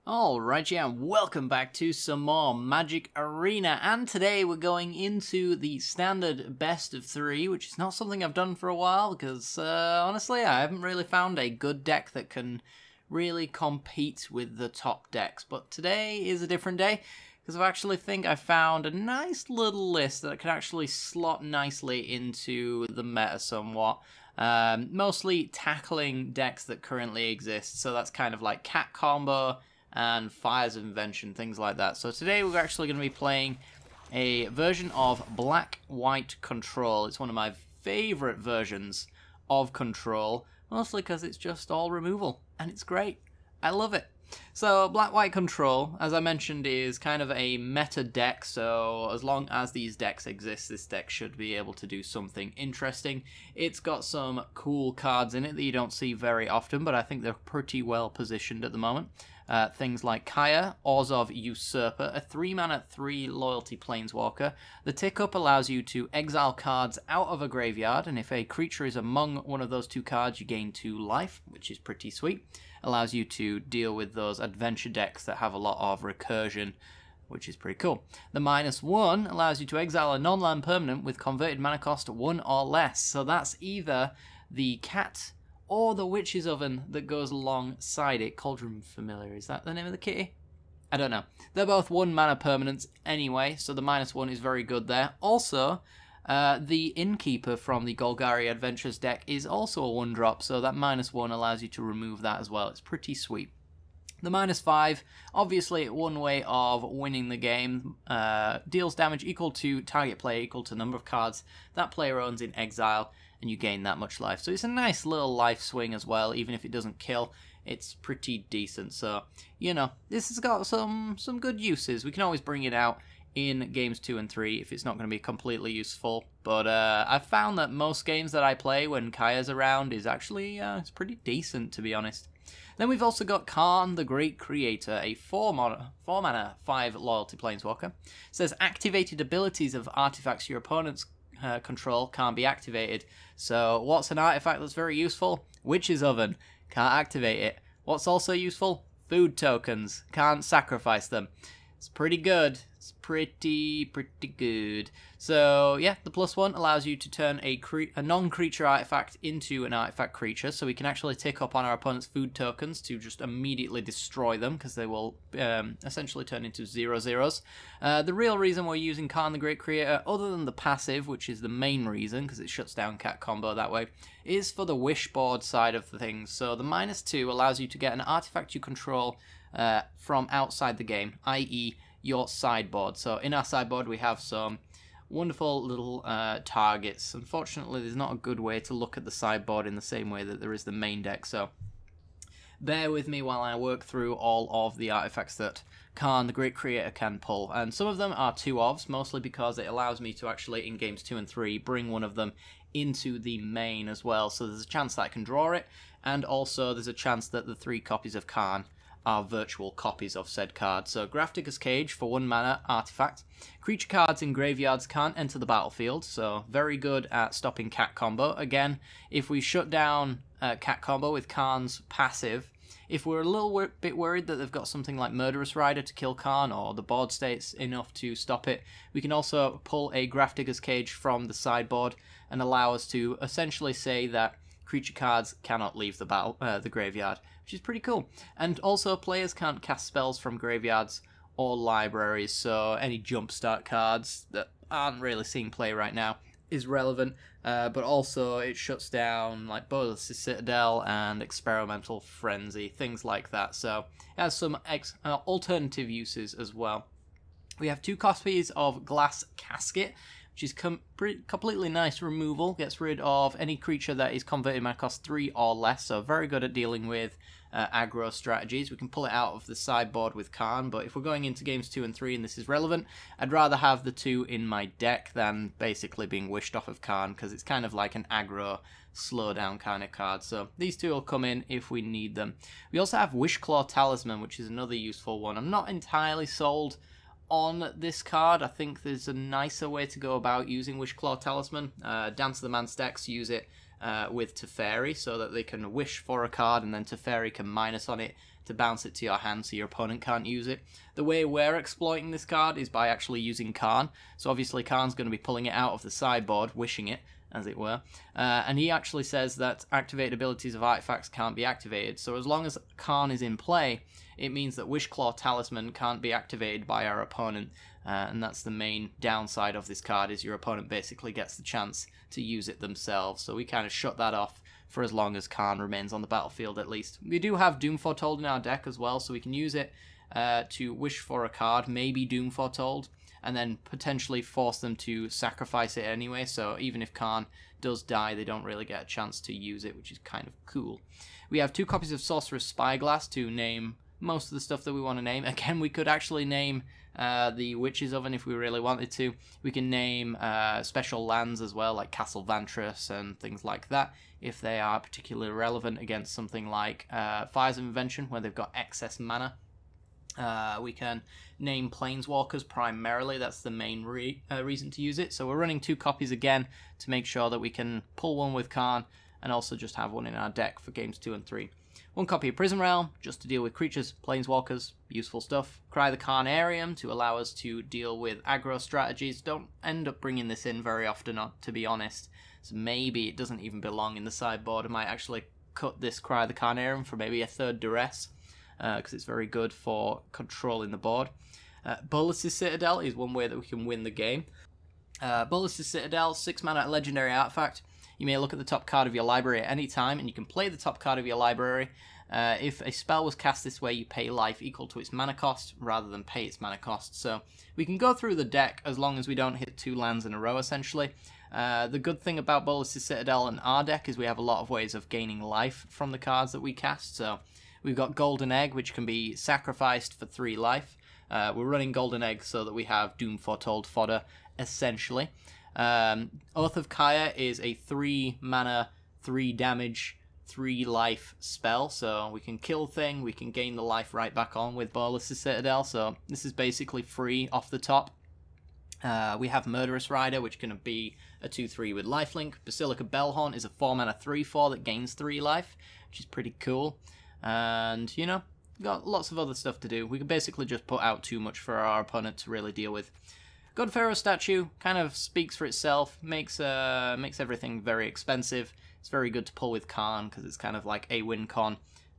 Alright, yeah, welcome back to some more Magic Arena, and today we're going into the standard best of 3, which is not something I've done for a while, because honestly I haven't really found a good deck that can really compete with the top decks. But today is a different day, because I actually think I found a nice little list that can actually slot nicely into the meta somewhat. Mostly tackling decks that currently exist, so that's kind of like Cat Combo and Fires of Invention, things like that. So today we're actually going to be playing a version of Black-White Control. It's one of my favourite versions of Control, mostly because it's just all removal, and it's great. I love it. So Black-White Control, as I mentioned, is kind of a meta deck, so as long as these decks exist, this deck should be able to do something interesting. It's got some cool cards in it that you don't see very often, but I think they're pretty well positioned at the moment. Things like Kaya, Orzhov Usurper, a 3-mana 3 loyalty planeswalker. The tick-up allows you to exile cards out of a graveyard, and if a creature is among one of those 2 cards, you gain 2 life, which is pretty sweet. Allows you to deal with those adventure decks that have a lot of recursion, which is pretty cool. The -1 allows you to exile a non-land permanent with converted mana cost 1 or less. So that's either the cat or the Witch's Oven that goes alongside it. Cauldron Familiar, is that the name of the kitty? I don't know. They're both 1 mana permanents anyway, so the -1 is very good there. Also, the Innkeeper from the Golgari Adventures deck is also a 1-drop, so that -1 allows you to remove that as well. It's pretty sweet. The -5, obviously one way of winning the game, deals damage equal to target player equal to number of cards that player owns in exile, and you gain that much life. So it's a nice little life swing as well, even if it doesn't kill. It's pretty decent, so, you know, this has got some good uses. We can always bring it out in games 2 and 3 if it's not going to be completely useful. But I've found that most games that I play when Kaya's around is actually it's pretty decent, to be honest. Then we've also got Karn, the Great Creator, a 4-mana 5 loyalty planeswalker. It says activated abilities of artifacts your opponent's control can't be activated. So what's an artifact that's very useful? Witch's Oven. Can't activate it. What's also useful? Food tokens. Can't sacrifice them. It's pretty good. It's pretty good. So, yeah, the +1 allows you to turn a non-creature artifact into an artifact creature, so we can actually tick up on our opponent's food tokens to just immediately destroy them, because they will essentially turn into 0/0s. The real reason we're using Karn the Great Creator, other than the passive, which is the main reason, because it shuts down Cat Combo that way, is for the Wishboard side of the things. So the -2 allows you to get an artifact you control from outside the game, i.e. your sideboard. So in our sideboard we have some wonderful little targets. Unfortunately, there's not a good way to look at the sideboard in the same way that there is the main deck, so bear with me while I work through all of the artifacts that Karn, the Great Creator, can pull. And some of them are 2-ofs, mostly because it allows me to actually, in games 2 and 3, bring one of them into the main as well. So there's a chance that I can draw it, and also there's a chance that the 3 copies of Karn are virtual copies of said card. So Grafdigger's Cage for 1 mana artifact. Creature cards in graveyards can't enter the battlefield, so very good at stopping Cat Combo. Again, if we shut down Cat Combo with Karn's passive, if we're a little bit worried that they've got something like Murderous Rider to kill Karn, or the board state's enough to stop it, we can also pull a Grafdigger's Cage from the sideboard and allow us to essentially say that creature cards cannot leave the graveyard, which is pretty cool. And also, players can't cast spells from graveyards or libraries, so any jumpstart cards that aren't really seeing play right now is relevant. But also, it shuts down like Bolas' Citadel and Experimental Frenzy, things like that. So it has some alternative uses as well. We have 2 copies of Glass Casket, which is completely nice removal. Gets rid of any creature that is converted mana cost 3 or less, so very good at dealing with aggro strategies. We can pull it out of the sideboard with Karn, but if we're going into games 2 and 3 and this is relevant, I'd rather have the 2 in my deck than basically being wished off of Karn, because it's kind of like an aggro slowdown kind of card. So these 2 will come in if we need them. We also have Wishclaw Talisman, which is another useful one. I'm not entirely sold on this card. I think there's a nicer way to go about using Wishclaw Talisman. Dance of the Man's decks use it with Teferi, so that they can wish for a card and then Teferi can minus on it to bounce it to your hand so your opponent can't use it. The way we're exploiting this card is by actually using Khan. So obviously Khan's going to be pulling it out of the sideboard, wishing it, as it were. And he actually says that activated abilities of artifacts can't be activated. So as long as Khan is in play, it means that Wishclaw Talisman can't be activated by our opponent. And that's the main downside of this card, is your opponent basically gets the chance to use it themselves. So we kind of shut that off for as long as Khan remains on the battlefield, at least. We do have Doom Foretold in our deck as well, so we can use it to wish for a card, maybe Doom Foretold, and then potentially force them to sacrifice it anyway. So even if Khan does die, they don't really get a chance to use it, which is kind of cool. We have 2 copies of Sorcerer's Spyglass to name most of the stuff that we want to name. Again, we could actually name the Witch's Oven if we really wanted to. We can name special lands as well, like Castle Vantress and things like that, if they are particularly relevant against something like Fires of Invention, where they've got excess mana. We can name Planeswalkers primarily. That's the main reason to use it. So we're running 2 copies again to make sure that we can pull one with Khan and also just have one in our deck for games 2 and 3. 1 copy of Prison Realm, just to deal with creatures, Planeswalkers, useful stuff. Cry the Carnarium to allow us to deal with aggro strategies. Don't end up bringing this in very often, to be honest. So maybe it doesn't even belong in the sideboard. I might actually cut this Cry the Carnarium for maybe a 3rd Duress, because it's very good for controlling the board. Bolas's Citadel is one way that we can win the game. Bolas's Citadel, 6 mana legendary artifact. You may look at the top card of your library at any time, and you can play the top card of your library. If a spell was cast this way, you pay life equal to its mana cost, rather than pay its mana cost. So we can go through the deck as long as we don't hit 2 lands in a row, essentially. The good thing about Bolas's Citadel and our deck is we have a lot of ways of gaining life from the cards that we cast. So we've got Golden Egg, which can be sacrificed for 3 life. We're running Golden Egg so that we have Doom Foretold fodder, essentially. Oath of Kaya is a 3 mana, 3 damage, 3 life spell, so we can kill thing, we can gain the life right back on with Bolas's Citadel, so this is basically free off the top. We have Murderous Rider, which can be a 2/3 with lifelink. Basilica Bellhaunt is a 4 mana 3/4 that gains 3 life, which is pretty cool. And, you know, got lots of other stuff to do. We can basically just put out too much for our opponent to really deal with. God Pharaoh statue kind of speaks for itself, makes everything very expensive. It's very good to pull with Khan because it's kind of like a win con,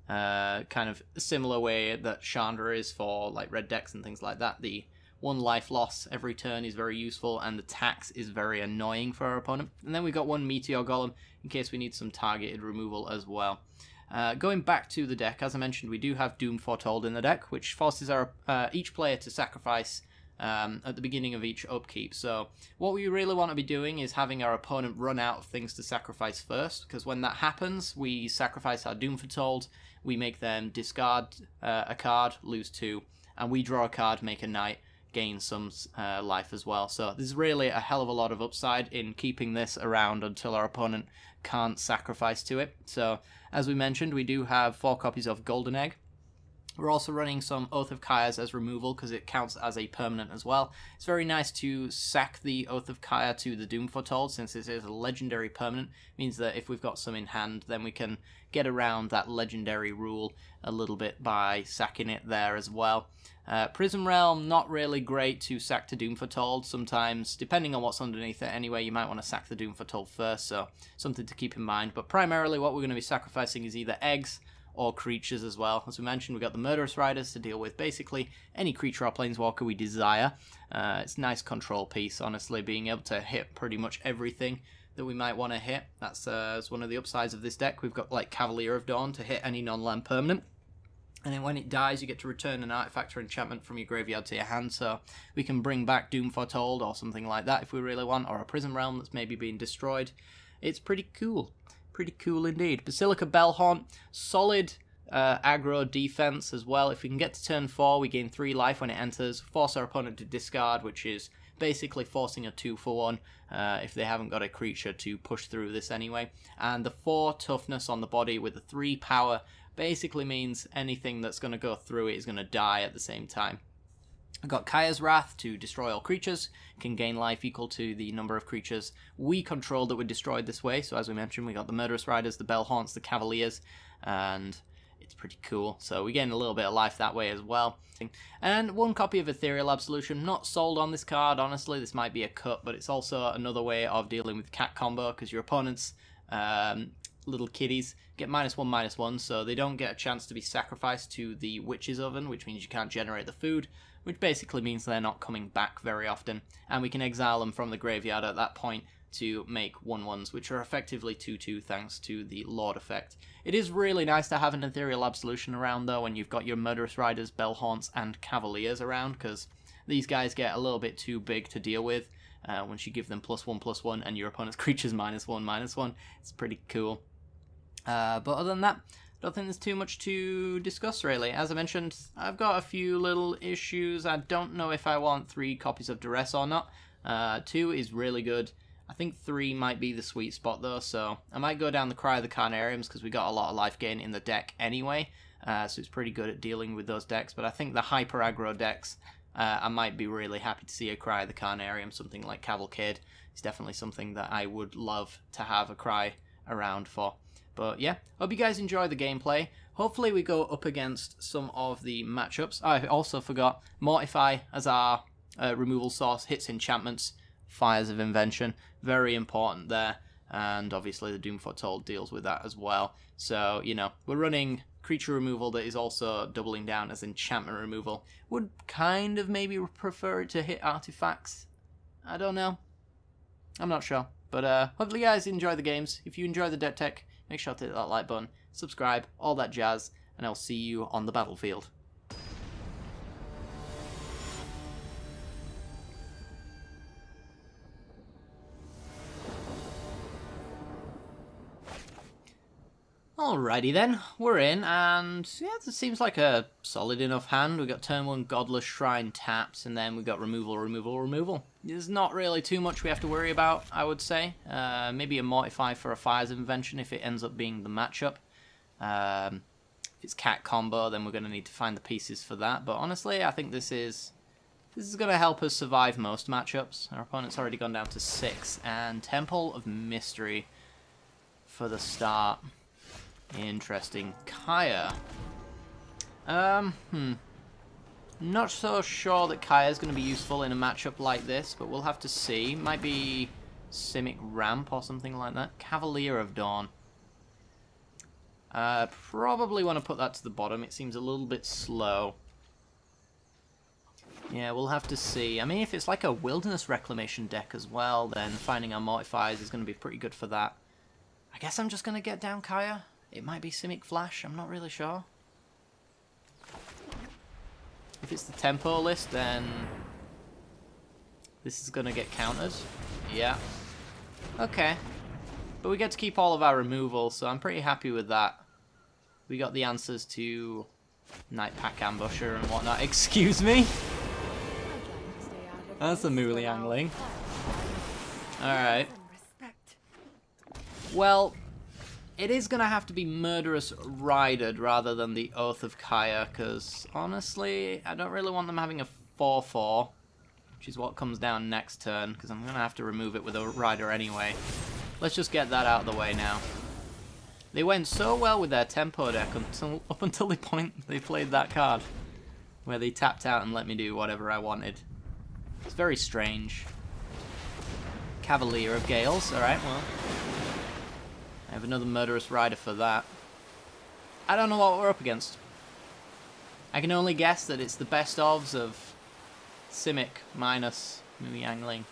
kind of a similar way that Chandra is for like red decks and things like that. The 1 life loss every turn is very useful, and the tax is very annoying for our opponent. And then we've got 1 Meteor Golem in case we need some targeted removal as well. Going back to the deck, as I mentioned, we do have Doom Foretold in the deck, which forces our each player to sacrifice at the beginning of each upkeep. So what we really want to be doing is having our opponent run out of things to sacrifice first, because when that happens, we sacrifice our Doom Foretold, we make them discard a card, lose 2, and we draw a card, make a knight, gain some life as well. So there's really a hell of a lot of upside in keeping this around until our opponent can't sacrifice to it. So as we mentioned, we do have 4 copies of Golden Egg. We're also running some Oath of Kayas as removal because it counts as a permanent as well. It's very nice to sack the Oath of Kaya to the Doom Foretold, since this is a legendary permanent. It means that if we've got some in hand, then we can get around that legendary rule a little bit by sacking it there as well. Prison Realm, not really great to sack to Doom Foretold. Sometimes, depending on what's underneath it anyway, you might want to sack the Doom Foretold first, so something to keep in mind. But primarily what we're going to be sacrificing is either eggs or creatures as well. As we mentioned, we've got the Murderous Riders to deal with basically any creature or planeswalker we desire. It's a nice control piece, honestly, being able to hit pretty much everything that we might want to hit. That's one of the upsides of this deck. We've got like Cavalier of Dawn to hit any non-land permanent. And then when it dies, you get to return an artifact or enchantment from your graveyard to your hand, so we can bring back Doom Foretold or something like that if we really want, or a Prison Realm that's maybe being destroyed. It's pretty cool. Pretty cool indeed. Basilica Bellhaunt, solid aggro defense as well. If we can get to turn 4, we gain 3 life when it enters, force our opponent to discard, which is basically forcing a 2-for-1 if they haven't got a creature to push through this anyway. And the 4 toughness on the body with the 3 power basically means anything that's going to go through it is going to die at the same time. I've got Kaya's Wrath to destroy all creatures, can gain life equal to the number of creatures we control that were destroyed this way. So as we mentioned, we got the Murderous Riders, the Bellhaunts, the Cavaliers, and It's pretty cool. So we gain a little bit of life that way as well. And 1 copy of Ethereal Absolution. Not sold on this card, honestly. This might be a cut, but it's also another way of dealing with cat combo, because your opponent's little kiddies get -1/-1, so they don't get a chance to be sacrificed to the Witch's Oven, which means you can't generate the food, which basically means they're not coming back very often. And we can exile them from the graveyard at that point to make 1/1s, which are effectively 2/2 thanks to the Lord effect. It is really nice to have an Ethereal Absolution around, though, when you've got your Murderous Riders, Bellhaunts, and Cavaliers around, because these guys get a little bit too big to deal with once you give them +1/+1 and your opponent's creatures -1/-1. It's pretty cool. But other than that, I don't think there's too much to discuss, really. As I mentioned, I've got a few little issues. I don't know if I want 3 copies of Duress or not. 2 is really good. I think 3 might be the sweet spot, though, so I might go down the Cry of the Carnariums, because we got a lot of life gain in the deck anyway, so it's pretty good at dealing with those decks. But I think the hyper aggro decks, I might be really happy to see a Cry of the Carnarium. Something like Cavalcade is definitely something that I would love to have a Cry around for. But yeah, hope you guys enjoy the gameplay. Hopefully we go up against some of the matchups. I also forgot, Mortify as our removal source hits enchantments, Fires of Invention, very important there, and obviously the Doom Foretold deals with that as well. So, you know, we're running creature removal that is also doubling down as enchantment removal. Would kind of maybe prefer it to hit artifacts. I don't know. I'm not sure. But hopefully you guys enjoy the games. If you enjoy the deck tech, make sure to hit that like button, subscribe, all that jazz, and I'll see you on the battlefield. Alrighty then, we're in, and yeah, it seems like a solid enough hand. We've got turn 1 Godless Shrine taps, and then we've got removal. There's not really too much we have to worry about, I would say. Maybe a Mortify for a Fires of Invention if it ends up being the matchup. If it's cat combo, then we're going to need to find the pieces for that. But honestly, I think this is going to help us survive most matchups. Our opponent's already gone down to 6, and Temple of Mystery for the start. Interesting. Kaya. Not so sure that Kaya is going to be useful in a matchup like this, but we'll have to see. Might be Simic Ramp or something like that. Cavalier of Dawn. Probably want to put that to the bottom. It seems a little bit slow. Yeah, we'll have to see. I mean, if it's like a Wilderness Reclamation deck as well, then finding our Mortifiers is going to be pretty good for that. I guess I'm just going to get down Kaya. It might be Simic Flash, I'm not really sure. If it's the tempo list, then this is going to get countered. Yeah. Okay. But we get to keep all of our removal, so I'm pretty happy with that. We got the answers to Night Pack Ambusher and whatnot. Excuse me? That's a Mooly Angling. Alright. Well, it is going to have to be Murderous Ridered rather than the Oath of Kaya, because honestly, I don't really want them having a 4/4, which is what comes down next turn, because I'm going to have to remove it with a Rider anyway. Let's just get that out of the way now. They went so well with their tempo deck up until the point they played that card, where they tapped out and let me do whatever I wanted. It's very strange. Cavalier of Gales, alright, well. I have another Murderous Rider for that. I don't know what we're up against. I can only guess that it's the best ofs of Simic minus Mooly Angling.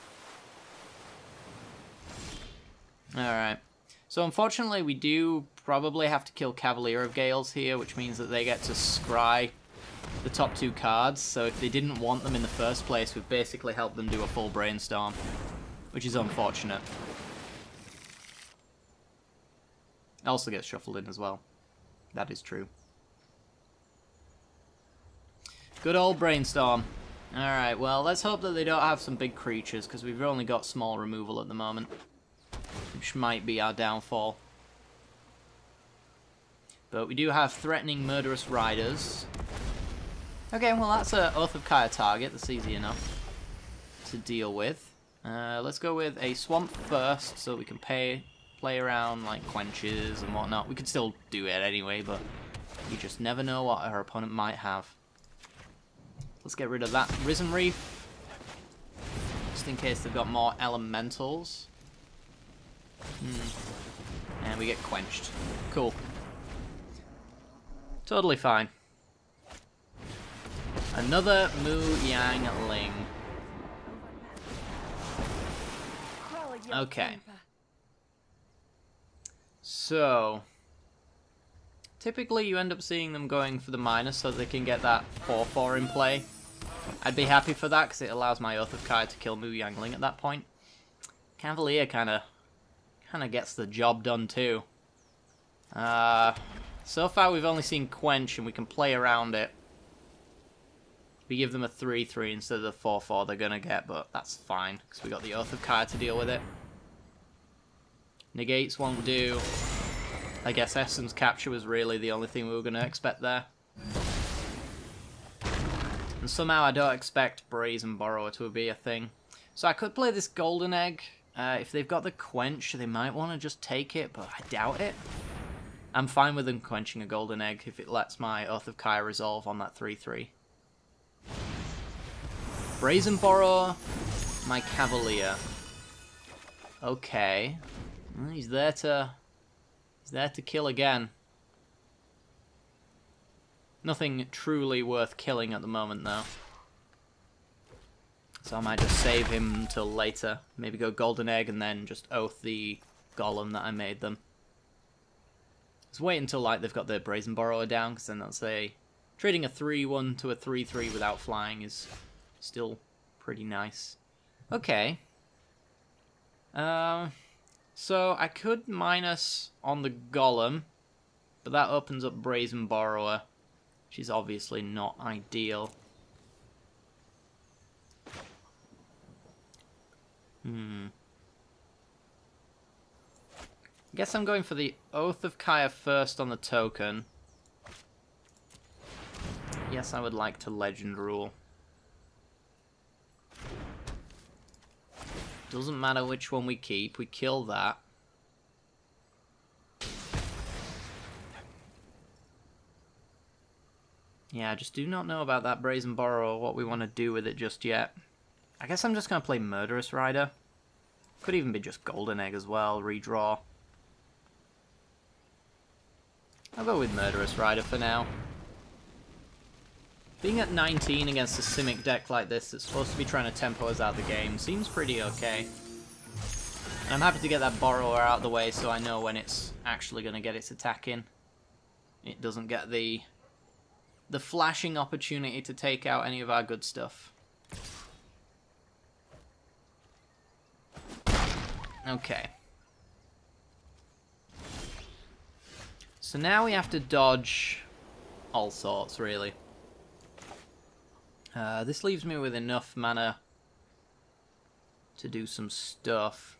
Alright. So unfortunately we do probably have to kill Cavalier of Gales here, which means that they get to scry the top 2 cards. So if they didn't want them in the first place, we've basically helped them do a full brainstorm, which is unfortunate. Also gets shuffled in as well. That is true. Good old brainstorm. Alright, well, let's hope that they don't have some big creatures, because we've only got small removal at the moment, which might be our downfall. But we do have threatening Murderous Riders. Okay, well, that's an Oath of Kaya target. That's easy enough to deal with. Let's go with a Swamp first, so we can play around like Quenches and whatnot. We could still do it anyway, but You just never know what our opponent might have. Let's get rid of that Risen Reef. Just in case they've got more elementals. And we get quenched. Cool. Totally fine. Another Mu Yang Ling. Okay. So, typically you end up seeing them going for the minus so they can get that 4-4 in play. I'd be happy for that because it allows my Oath of Kai to kill Mu Yang Ling at that point. Cavalier kind of gets the job done too. So far we've only seen Quench and we can play around it. We give them a 3-3 instead of the 4-4 they're going to get, but that's fine because we got the Oath of Kai to deal with it. Negates won't do. I guess Essence Capture was really the only thing we were going to expect there. And somehow I don't expect Brazen Borrower to be a thing. So I could play this Golden Egg. If they've got the Quench, they might want to just take it, but I doubt it. I'm fine with them quenching a Golden Egg if it lets my Oath of Kai resolve on that 3-3. Brazen Borrower, my Cavalier. Okay. Well, he's there to kill again. Nothing truly worth killing at the moment, though. So I might just save him until later. Maybe go Golden Egg and then just Oath the Golem that I made them. Let's wait until like they've got their Brazen Borrower down, because then that's a... Trading a 3-1 to a 3-3 without flying is still pretty nice. Okay. So I could minus on the Golem, but that opens up Brazen Borrower, which is obviously not ideal. I guess I'm going for the Oath of Kaya first on the token. Yes, I would like to Legend Rule. Doesn't matter which one we keep, we kill that. Yeah, I just do not know about that Brazen Borrower, what we want to do with it just yet. I guess I'm just going to play Murderous Rider. Could even be just Golden Egg as well, redraw. I'll go with Murderous Rider for now. Being at 19 against a Simic deck like this that's supposed to be trying to tempo us out the game seems pretty okay. And I'm happy to get that Borrower out of the way so I know when it's actually going to get its attack in. It doesn't get the flashing opportunity to take out any of our good stuff. Okay. So now we have to dodge all sorts, really. This leaves me with enough mana to do some stuff,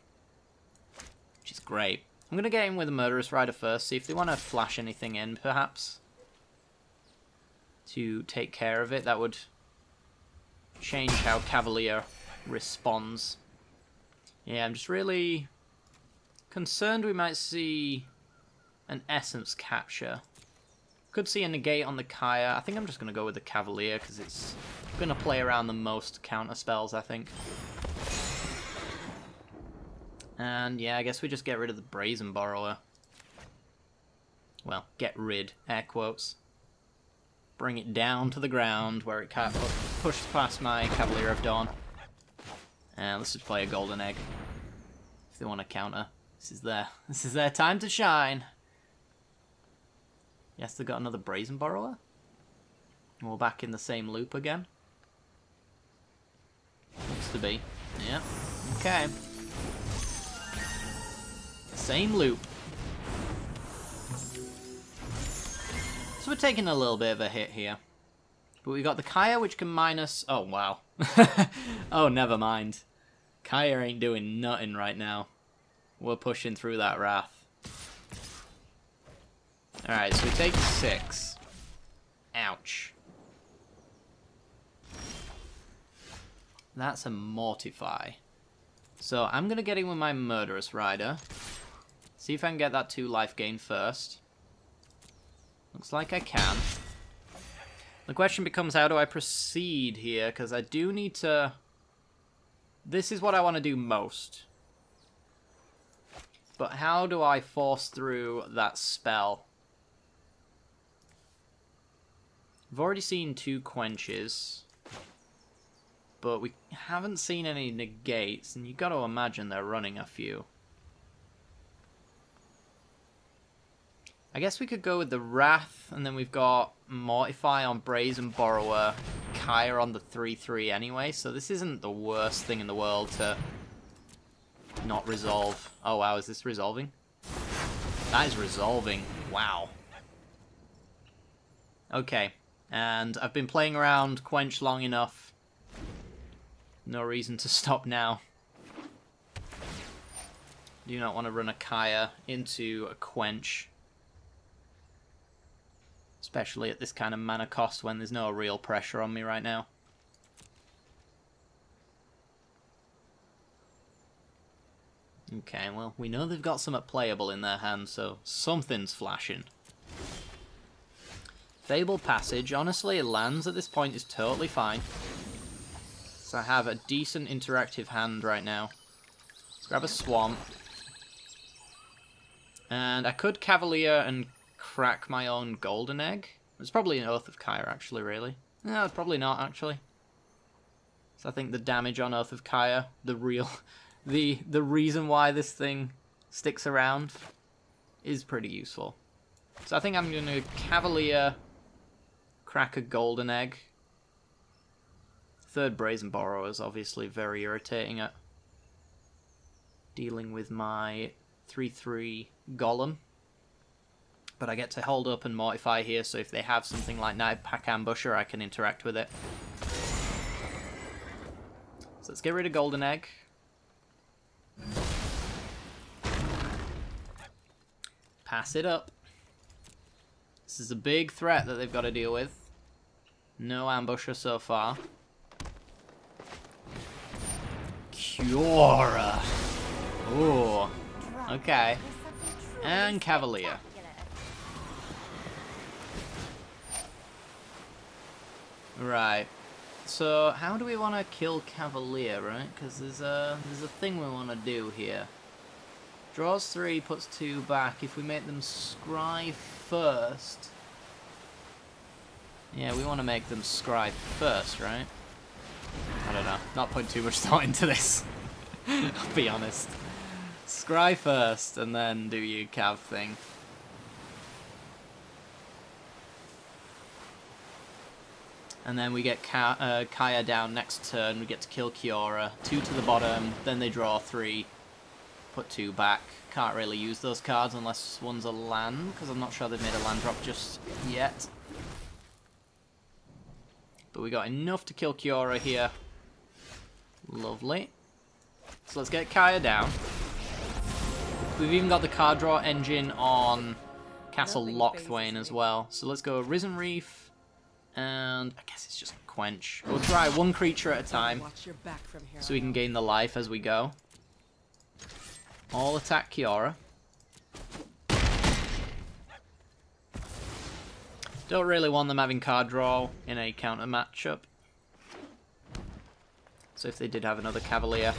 which is great. I'm going to get in with a Murderous Rider first, see if they want to flash anything in, perhaps, to take care of it. That would change how Cavalier responds. Yeah, I'm just really concerned we might see an Essence Capture. Could see a negate on the Kaya. I think I'm just going to go with the Cavalier because it's going to play around the most counter spells, I think. And yeah, I guess we just get rid of the Brazen Borrower. Well, get rid, air quotes. Bring it down to the ground where it can't push past my Cavalier of Dawn. And let's just play a Golden Egg. If they want to counter. This is their time to shine. Yes, they got another Brazen Borrower. And we're back in the same loop again. Looks to be. Yeah. Okay. Same loop. So we're taking a little bit of a hit here. But we got the Kaya, which can minus... Oh, wow. Oh, never mind. Kaya ain't doing nothing right now. We're pushing through that Wrath. Alright, so we take 6. Ouch. That's a Mortify. So I'm going to get in with my Murderous Rider. See if I can get that 2 life gain first. Looks like I can. The question becomes, how do I proceed here? Because I do need to... This is what I want to do most. But how do I force through that spell? I've already seen 2 quenches. But we haven't seen any negates, and you've got to imagine they're running a few. I guess we could go with the Wrath, and then we've got Mortify on Brazen Borrower, Kaya on the 3/3 anyway, so this isn't the worst thing in the world to not resolve. Oh wow, is this resolving? That is resolving. Wow. Okay, and I've been playing around Quench long enough. No reason to stop now. Do not want to run a Kaya into a Quench. Especially at this kind of mana cost when there's no real pressure on me right now. Okay, well, we know they've got something playable in their hand, so something's flashing. Fable Passage, honestly, it lands at this point is totally fine. So I have a decent interactive hand right now. Let's grab a Swamp. And I could Cavalier and crack my own Golden Egg. It's probably an Oath of Kaya, actually, really. No, it's probably not, actually. So I think the damage on Oath of Kaya, the reason why this thing sticks around, is pretty useful. So I think I'm going to Cavalier, crack a Golden Egg. Third Brazen Borrower is obviously very irritating at dealing with my 3/3 Golem. But I get to hold up and Mortify here, so if they have something like Night Pack Ambusher, I can interact with it. So let's get rid of Golden Egg. Pass it up. This is a big threat that they've got to deal with. No Ambusher so far. Kiora. Ooh. Okay. And Cavalier. Right. So how do we want to kill Cavalier, right? Because there's a thing we want to do here. Draws 3, puts 2 back. If we make them scry first... Yeah, we want to make them scry first, right? I don't know. Not putting too much thought into this. I'll be honest. Scry first, and then do your Cav thing. And then we get Kaya down next turn, we get to kill Kiora. 2 to the bottom, then they draw 3, put 2 back. Can't really use those cards unless one's a land, because I'm not sure they've made a land drop just yet. But we got enough to kill Kiora here. Lovely. So let's get Kaya down. We've even got the card draw engine on Castle Lochthwain as well. So let's go Risen Reef. And I guess it's just Quench. We'll try 1 creature at a time, so we can gain the life as we go. All attack Kiora. Don't really want them having card draw in a counter matchup. So if they did have another Cavalier,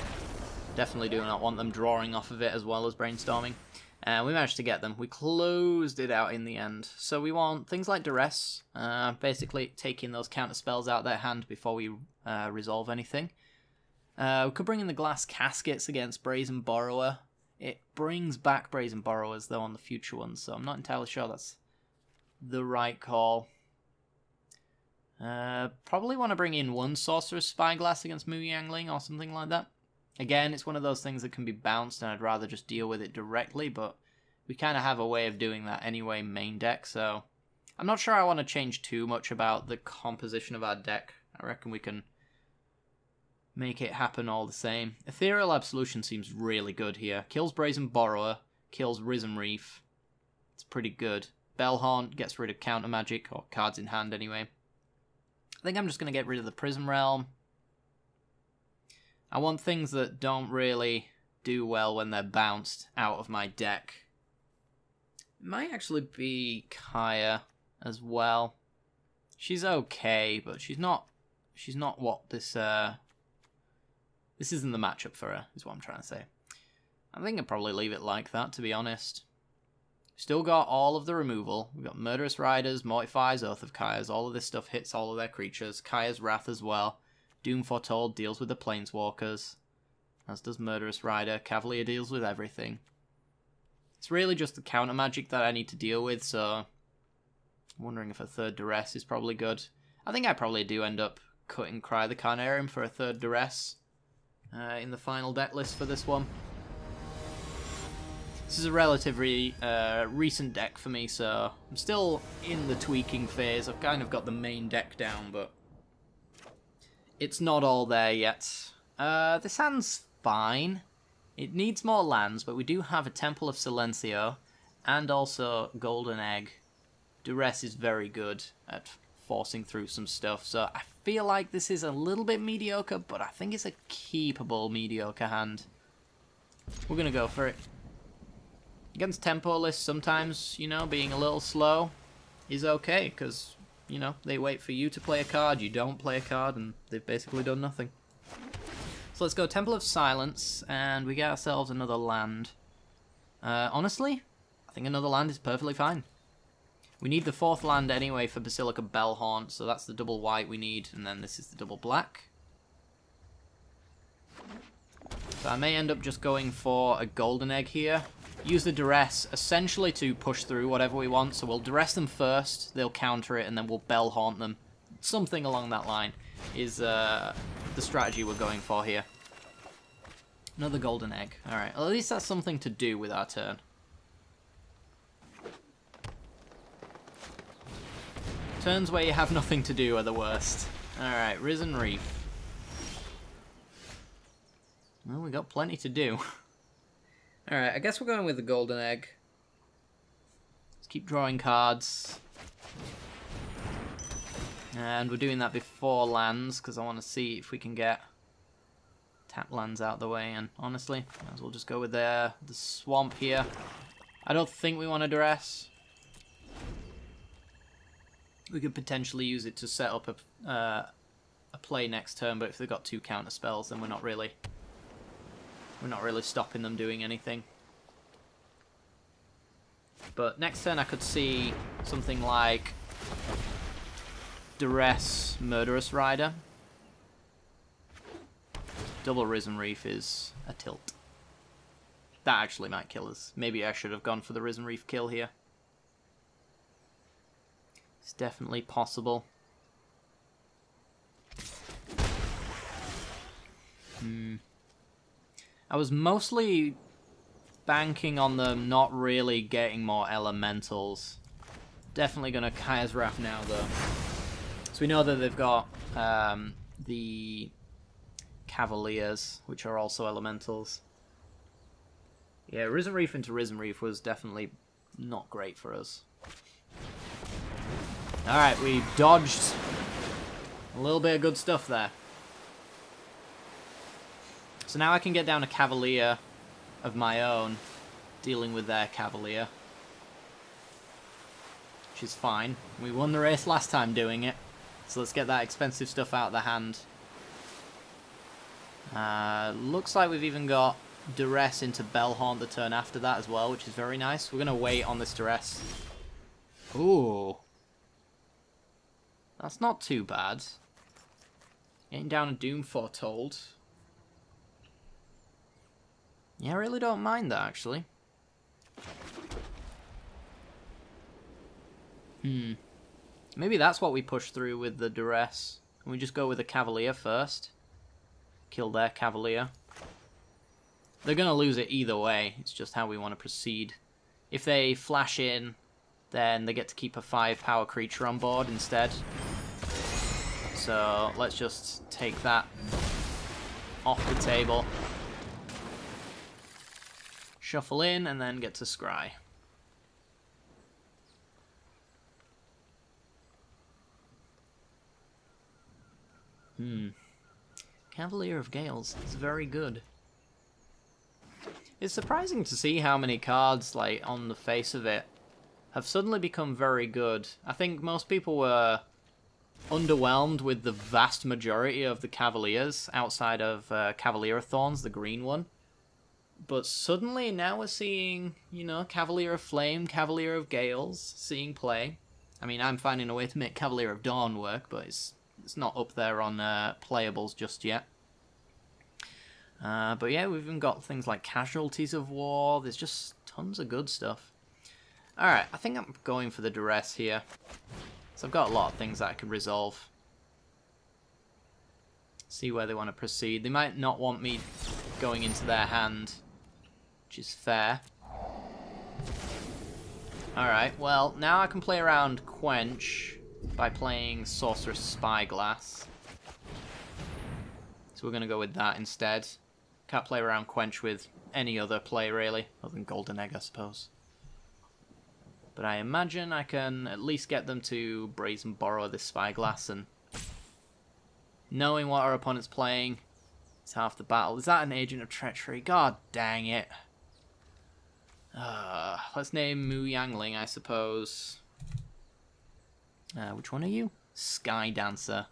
definitely do not want them drawing off of it as well as brainstorming. And we managed to get them. We closed it out in the end. So we want things like Duress, basically taking those counter spells out of their hand before we resolve anything. We could bring in the Glass Caskets against Brazen Borrower. It brings back Brazen Borrowers, though, on the future ones, so I'm not entirely sure that's the right call. Probably want to bring in 1 Sorcerer's Spyglass against Mu Yangling or something like that. Again, it's one of those things that can be bounced, and I'd rather just deal with it directly, but we kind of have a way of doing that anyway, main deck, so I'm not sure I want to change too much about the composition of our deck. I reckon we can make it happen all the same. Ethereal Absolution seems really good here. Kills Brazen Borrower, kills Risen Reef. It's pretty good. Bellhaunt gets rid of counter magic, or cards in hand anyway. I think I'm just going to get rid of the Prism Realm. I want things that don't really do well when they're bounced out of my deck. It might actually be Kaya. as well. She's okay, but she's not what this this isn't the matchup for her, is what I'm trying to say. I think I'd probably leave it like that, to be honest. Still got all of the removal. We've got Murderous Riders, Mortifies, Oath of Kaya's. All of this stuff hits all of their creatures. Kaya's Wrath as well. Doom Foretold deals with the Planeswalkers, as does Murderous Rider. Cavalier deals with everything. It's really just the counter magic that I need to deal with, so I'm wondering if a third Duress is probably good. I think I probably do end up cutting Cry the Carnarium for a third Duress in the final deck list for this one. This is a relatively recent deck for me, so I'm still in the tweaking phase. I've kind of got the main deck down, but it's not all there yet. This hand's fine. It needs more lands, but we do have a Temple of Silencio and also Golden Egg. Duress is very good at forcing through some stuff, so I feel like this is a little bit mediocre, but I think it's a keepable mediocre hand. We're going to go for it. Against tempo lists, sometimes, you know, being a little slow is okay, because, you know, they wait for you to play a card, you don't play a card, and they've basically done nothing. So let's go Temple of Silence, and we get ourselves another land. Honestly, I think another land is perfectly fine. We need the fourth land anyway for Basilica Bellhaunt, so that's the double white we need, and then this is the double black. So I may end up just going for a Golden Egg here. Use the Duress essentially to push through whatever we want, so we'll Duress them first, they'll counter it, and then we'll Bellhaunt them. Something along that line is the strategy we're going for here. Another Golden Egg. Alright, well, at least that's something to do with our turn. Turns where you have nothing to do are the worst. Alright, Risen Reef. Well, we got plenty to do. Alright, I guess we're going with the Golden Egg. Let's keep drawing cards. And we're doing that before lands, because I want to see if we can get tap lands out the way. And honestly, might as well just go with the Swamp here. I don't think we want to Duress. We could potentially use it to set up a play next turn, but if they've got 2 counter spells, then we're not really stopping them doing anything. But next turn I could see something like Duress, Murderous Rider. Double Risen Reef is a tilt. That actually might kill us. Maybe I should have gone for the Risen Reef kill here. It's definitely possible. I was mostly banking on them not really getting more elementals. Definitely going to Kaya's Wrath now, though. So we know that they've got the Cavaliers, which are also elementals. Yeah, Risen Reef into Risen Reef was definitely not great for us. Alright, we dodged a little bit of good stuff there. So now I can get down a Cavalier of my own, dealing with their Cavalier. Which is fine. We won the race last time doing it. So let's get that expensive stuff out of the hand. Looks like we've even got Duress into Bellhaunt the turn after that as well, which is very nice. We're going to wait on this Duress. Ooh. That's not too bad. Getting down a Doom Foretold. Yeah, I really don't mind that, actually. Maybe that's what we push through with the Duress. And we just go with the Cavalier first. Kill their Cavalier. They're going to lose it either way. It's just how we want to proceed. If they flash in, then they get to keep a 5-power creature on board instead. So let's just take that off the table. Shuffle in and then get to scry. Cavalier of Gales is very good. It's surprising to see how many cards, like, on the face of it, have suddenly become very good. I think most people were underwhelmed with the vast majority of the Cavaliers outside of Cavalier of Thorns, the green one. But suddenly now we're seeing, you know, Cavalier of Flame, Cavalier of Gales seeing play. I mean, I'm finding a way to make Cavalier of Dawn work, but it's not up there on playables just yet. But yeah, we've even got things like Casualties of War. There's just tons of good stuff. Alright, I think I'm going for the Duress here. So I've got a lot of things that I could resolve. See where they want to proceed. They might not want me going into their hand, which is fair. Alright, well, now I can play around Quench by playing Sorceress Spyglass. So we're going to go with that instead. Can't play around Quench with any other play, really, other than Golden Egg, I suppose. But I imagine I can at least get them to Brazen Borrow this Spyglass, and knowing what our opponent's playing is half the battle. Is that an Agent of Treachery? God dang it. Let's name Mu Yangling, I suppose. Which one are you? Sky Dancer.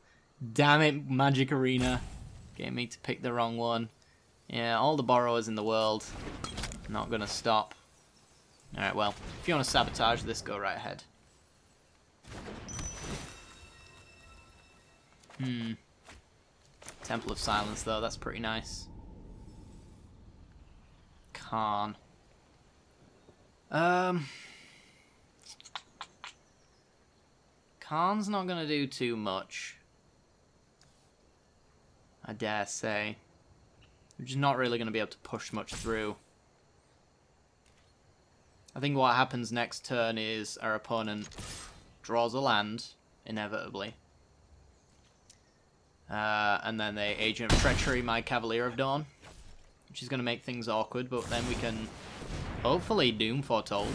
Damn it, Magic Arena. Getting me to pick the wrong one. Yeah, all the borrowers in the world. Not gonna stop. Alright, well, if you want to sabotage this, go right ahead. Temple of Silence, though, that's pretty nice. Khan. Khan's not gonna do too much, I dare say. We're just not really gonna be able to push much through. I think what happens next turn is our opponent draws a land, inevitably. And then they Agent of Treachery my Cavalier of Dawn, which is going to make things awkward, but then we can hopefully Doom Foretold.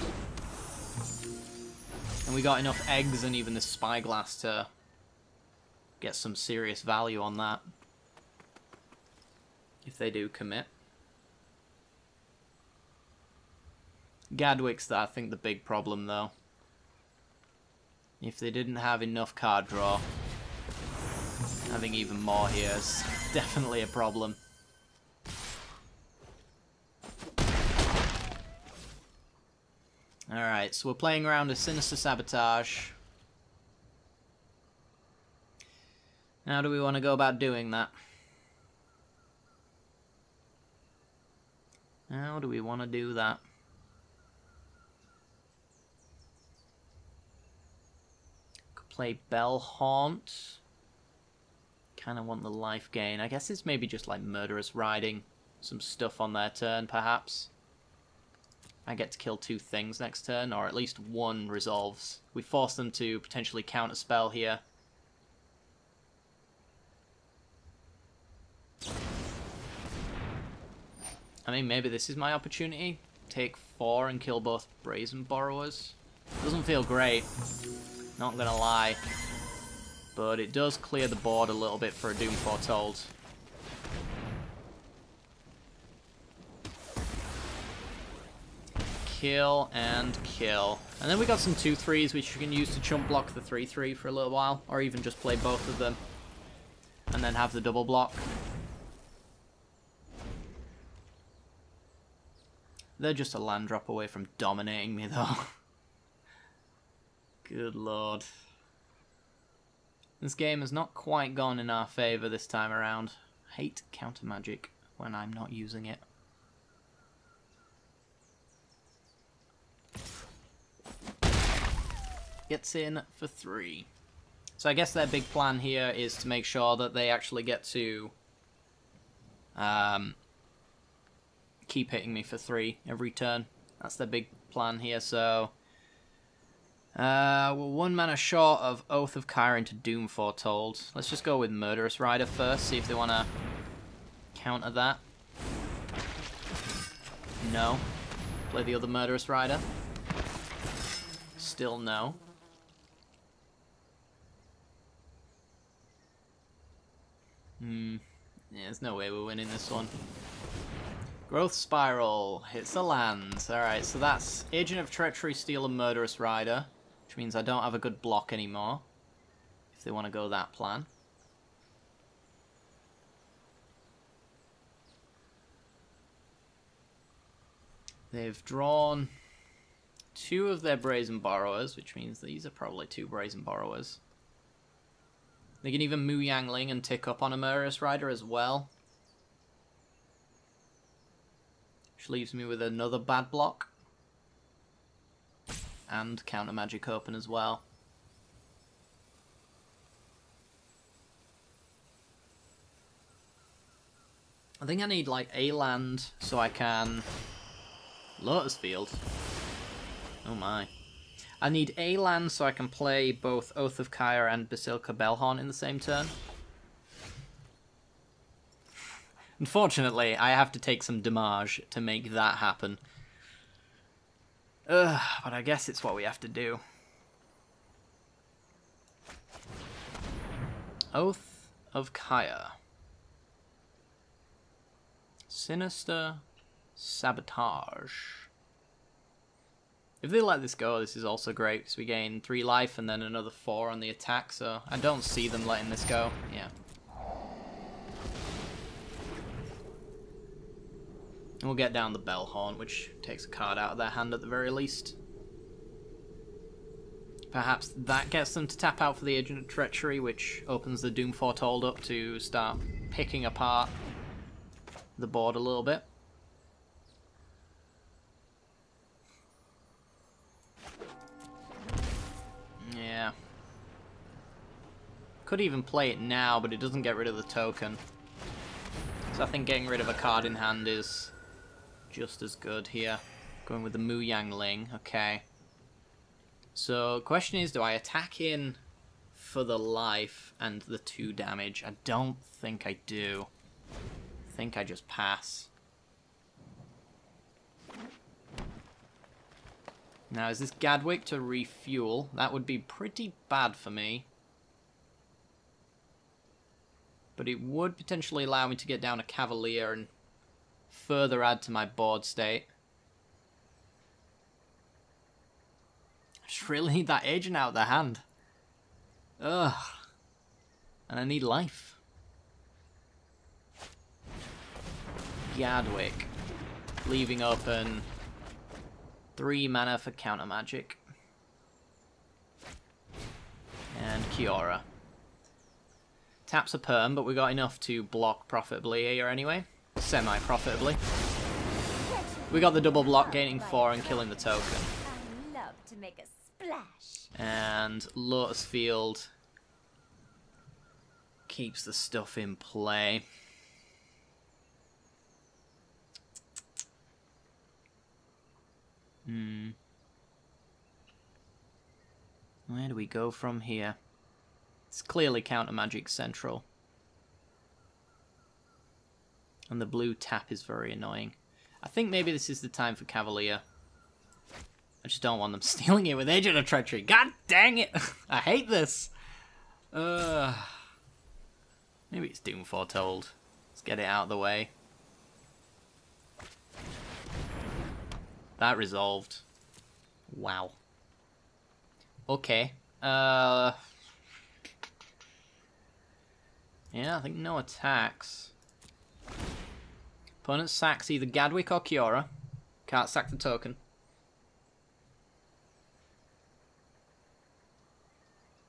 And we got enough eggs and even this Spyglass to get some serious value on that, if they do commit. Gadwick's, I think, the big problem, though. If they didn't have enough card draw, having even more here is definitely a problem. Alright, so we're playing around a Sinister Sabotage. How do we want to go about doing that? How do we want to do that? Play Bell Haunt. Kind of want the life gain. I guess it's maybe just like Murderous Riding some stuff on their turn, perhaps. I get to kill 2 things next turn, or at least 1 resolves. We force them to potentially counter spell here. I mean, maybe this is my opportunity. Take 4 and kill both Brazen Borrowers. Doesn't feel great. Not gonna lie, but it does clear the board a little bit for a Doom Foretold. Kill and kill. And then we got some 2/3s which you can use to chump block the 3/3 for a little while, or even just play both of them and then have the double block. They're just a land drop away from dominating me, though. Good lord. This game has not quite gone in our favour this time around. I hate counter magic when I'm not using it. Gets in for 3. So I guess their big plan here is to make sure that they actually get to keep hitting me for 3 every turn. That's their big plan here, so we're 1 mana short of Oath of Kyron to Doom Foretold. Let's just go with Murderous Rider first, see if they want to counter that. No. Play the other Murderous Rider. Still no. Yeah, there's no way we're winning this one. Growth Spiral hits a land. Alright, so that's Agent of Treachery, Steel, and Murderous Rider, which means I don't have a good block anymore, if they want to go that plan. They've drawn 2 of their Brazen Borrowers, which means these are probably 2 Brazen Borrowers. They can even Mu Yangling and tick up on a Murderous Rider as well. Which leaves me with another bad block. And Counter Magic open as well. I think I need like a land so I can... Lotus Field. Oh my. I need a land so I can play both Oath of Kaya and Basilica Bellhorn in the same turn. Unfortunately, I have to take some damage to make that happen. But I guess it's what we have to do. Oath of Kaya. Sinister Sabotage. If they let this go, this is also great, because we gain 3 life and then another 4 on the attack, so I don't see them letting this go. Yeah. And we'll get down the Bellhorn, which takes a card out of their hand at the very least. Perhaps that gets them to tap out for the Agent of Treachery, which opens the Doom Foretold up to start picking apart the board a little bit. Yeah. Could even play it now, but it doesn't get rid of the token. So I think getting rid of a card in hand is just as good here. Going with the Mu Yangling, okay. So, question is, do I attack in for the life and the 2 damage? I don't think I do. I think I just pass. Now, is this Gadwick to refuel? That would be pretty bad for me. But it would potentially allow me to get down a Cavalier and further add to my board state. I just really need that agent out of the hand. Ugh. And I need life. Gadwick. Leaving open 3 mana for counter magic. And Kiora. Taps a perm, but we got enough to block profitably here anyway. Semi-profitably. We got the double block, gaining 4 and killing the token. I love to make a splash. And Lotus Field keeps the stuff in play. Where do we go from here? It's clearly counter magic central. And the blue tap is very annoying. I think maybe this is the time for Cavalier. I just don't want them stealing it with Agent of Treachery. God dang it! I hate this! Maybe it's Doom Foretold. Let's get it out of the way. That resolved. Wow. Okay. Yeah, I think no attacks. Opponent sacks either Gadwick or Kiora. Can't sack the token.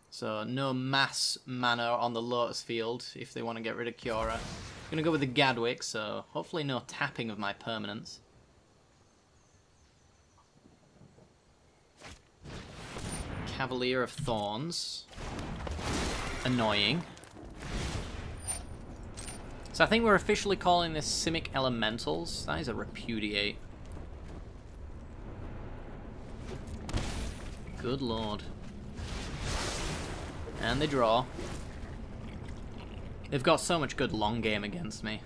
So no mass mana on the Lotus Field if they want to get rid of Kiora. I'm going to go with the Gadwick, so hopefully no tapping of my permanents. Cavalier of Thorns. Annoying. So I think we're officially calling this Simic Elementals. That is a Repudiate. Good lord. And they draw. They've got so much good long game against me.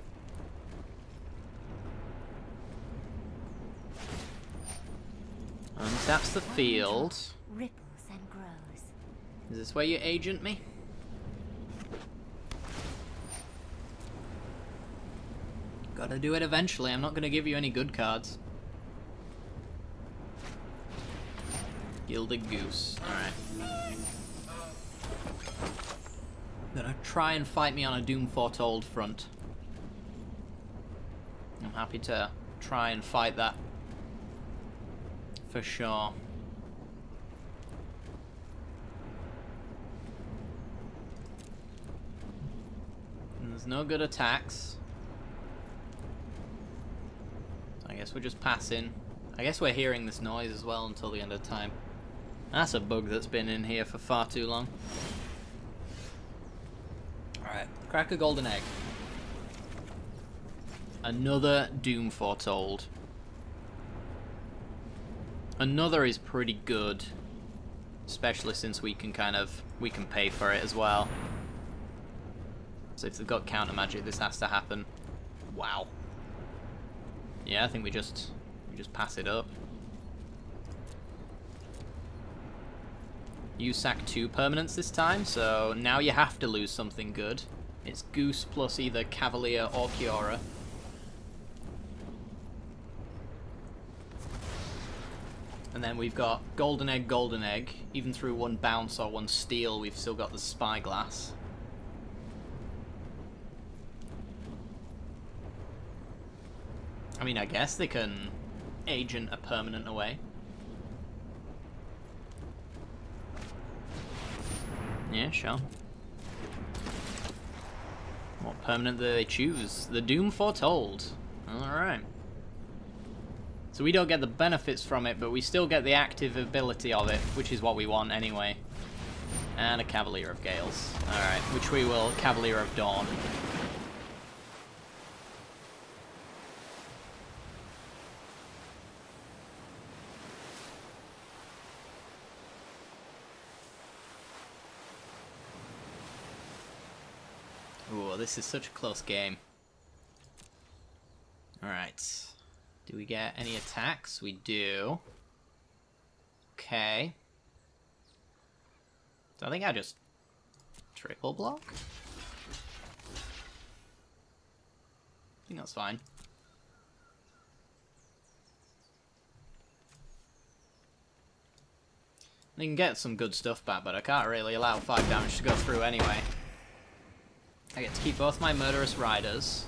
Untaps the field. Ripples and grows. Is this where you agent me? Gotta do it eventually. I'm not gonna give you any good cards. Gilded Goose. Alright. Gonna try and fight me on a Doom Foretold front. I'm happy to try and fight that. For sure. And there's no good attacks. I guess we're just passing. I guess we're hearing this noise as well until the end of time. That's a bug that's been in here for far too long. Alright, crack a golden egg. Another Doom Foretold. Another is pretty good. Especially since we can pay for it as well. So if they've got counter magic, this has to happen. Wow. Yeah, I think we just pass it up. You sack 2 permanents this time, so now you have to lose something good. It's Goose plus either Cavalier or Kiora. And then we've got Golden Egg, Golden Egg. Even through 1 bounce or 1 steal, we've still got the Spyglass. I mean, I guess they can agent a permanent away. Yeah, sure. What permanent do they choose? The Doom Foretold. Alright. So we don't get the benefits from it, but we still get the active ability of it, which is what we want anyway. And a Cavalier of Gales. Alright, which we will Cavalier of Dawn. Ooh, this is such a close game. Alright. Do we get any attacks? We do. Okay. So I think I just triple block? I think that's fine. I can get some good stuff back, but I can't really allow 5 damage to go through anyway. I get to keep both my Murderous Riders.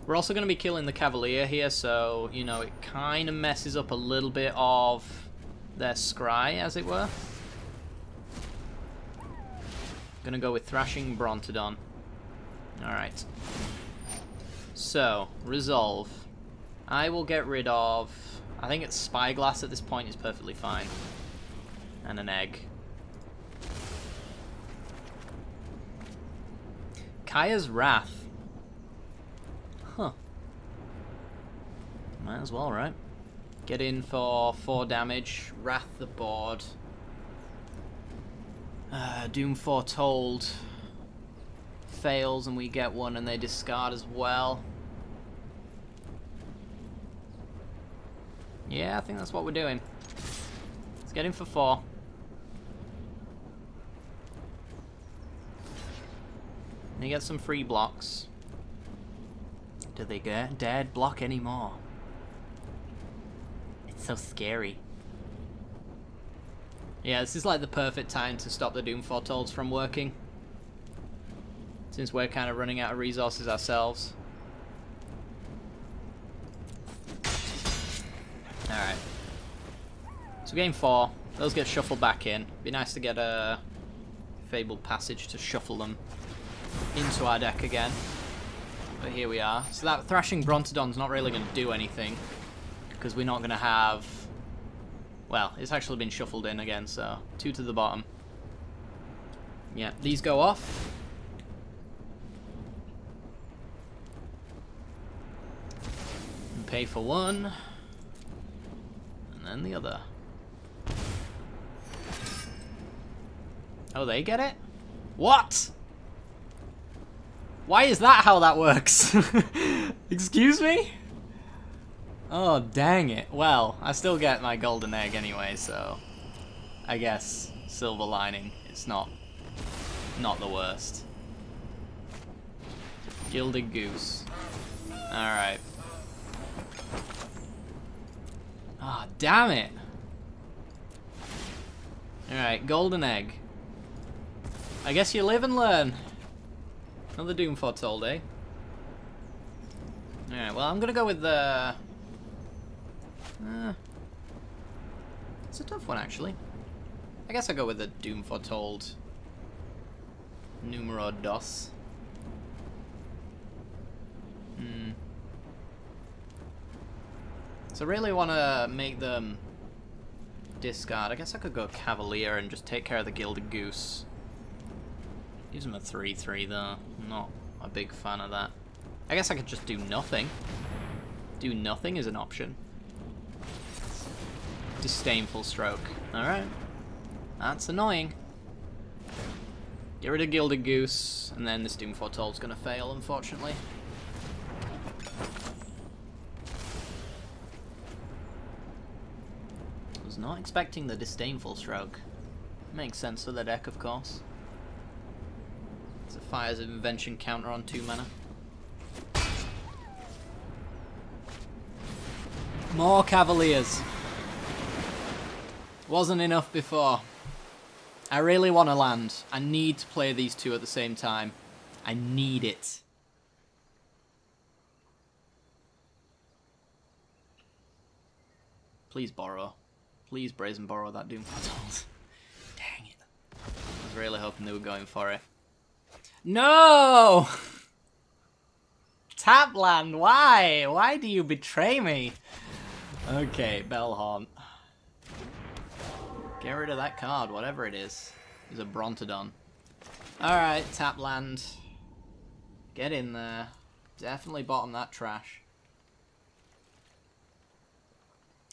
We're also going to be killing the Cavalier here, so, you know, it kind of messes up a little bit of their scry, as it were. Gonna go with Thrashing Brontodon. Alright. So, Resolve. I will get rid of... I think it's Spyglass at this point is perfectly fine. And an egg. Kaya's Wrath. Huh. Might as well, right? Get in for 4 damage. Wrath the board. Doom Foretold. Fails and we get 1 and they discard as well. Yeah, I think that's what we're doing. Let's get in for 4. And you get some free blocks. Do they dare block anymore? It's so scary. Yeah, this is like the perfect time to stop the Doom Foretold from working. Since we're kind of running out of resources ourselves. Alright. So game 4. Those get shuffled back in. Be nice to get a Fabled Passage to shuffle them into our deck again. But here we are. So that Thrashing Brontodon's not really going to do anything. Because we're not going to have... Well, it's actually been shuffled in again, so 2 to the bottom. Yeah, these go off. And pay for 1. And then the other. Oh, they get it? What? Why is that how that works? Excuse me? Oh, dang it. Well, I still get my golden egg anyway, so... I guess silver lining. It's not the worst. Gilded Goose. Alright. Ah, oh, damn it! Alright, Golden Egg. I guess you live and learn. Another Doom Foretold, eh? Alright, well, I'm gonna go with the... it's a tough one, actually. I guess I'll go with the Doom Foretold. Numero dos. So I really want to make them discard. I guess I could go Cavalier and just take care of the Gilded Goose. Gives them a 3-3 though. I'm not a big fan of that. I guess I could just do nothing. Do nothing is an option. Disdainful Stroke. Alright. That's annoying. Get rid of Gilded Goose, and then this Doom Foretold's gonna fail, unfortunately. Was not expecting the Disdainful Stroke. Makes sense for the deck, of course. It's a Fire's Invention counter on 2 mana. More Cavaliers. Wasn't enough before. I really want to land. I need to play these two at the same time. I need it. Please borrow. Please Brazen borrow that Doom Foretold. Dang it. I was really hoping they were going for it. No! Tap land, why? Why do you betray me? Okay, Bellhorn. Get rid of that card, whatever it is. It's a Brontodon. Alright, tap land. Get in there. Definitely bottom that trash.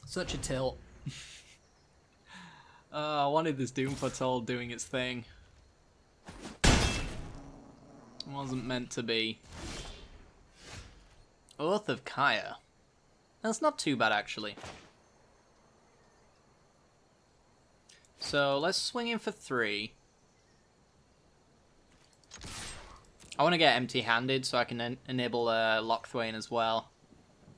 Such a tilt. I wanted this Doom Foretold doing its thing. It wasn't meant to be. Oath of Kaya. That's not too bad, actually. So, let's swing in for 3. I want to get empty-handed so I can enable Lockthwain as well.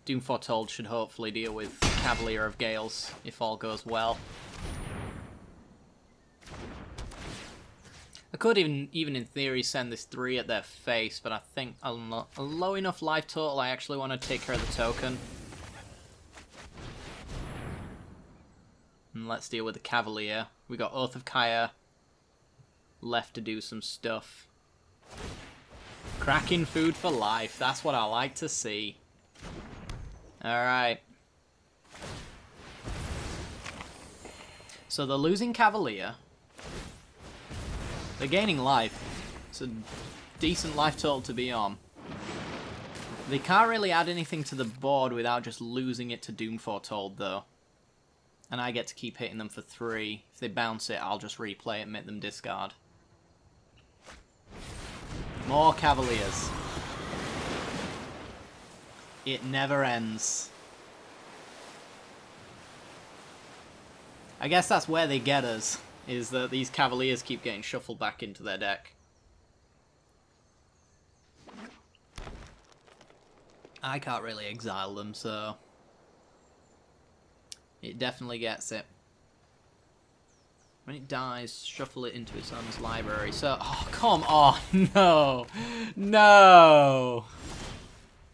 Doom Foretold should hopefully deal with Cavalier of Gales, if all goes well. I could even in theory send this 3 at their face, but I think a low enough life total, I actually want to take care of the token. And let's deal with the Cavalier. We got Oath of Kaya left to do some stuff. Cracking food for life, that's what I like to see. Alright. So they're losing Cavalier. They're gaining life. It's a decent life total to be on. They can't really add anything to the board without just losing it to Doom Foretold, though. And I get to keep hitting them for 3. If they bounce it, I'll just replay it and make them discard. More Cavaliers. It never ends. I guess that's where they get us, is that these Cavaliers keep getting shuffled back into their deck. I can't really exile them, so... it definitely gets it. When it dies, shuffle it into its owner's library. So, oh, come on, no! No!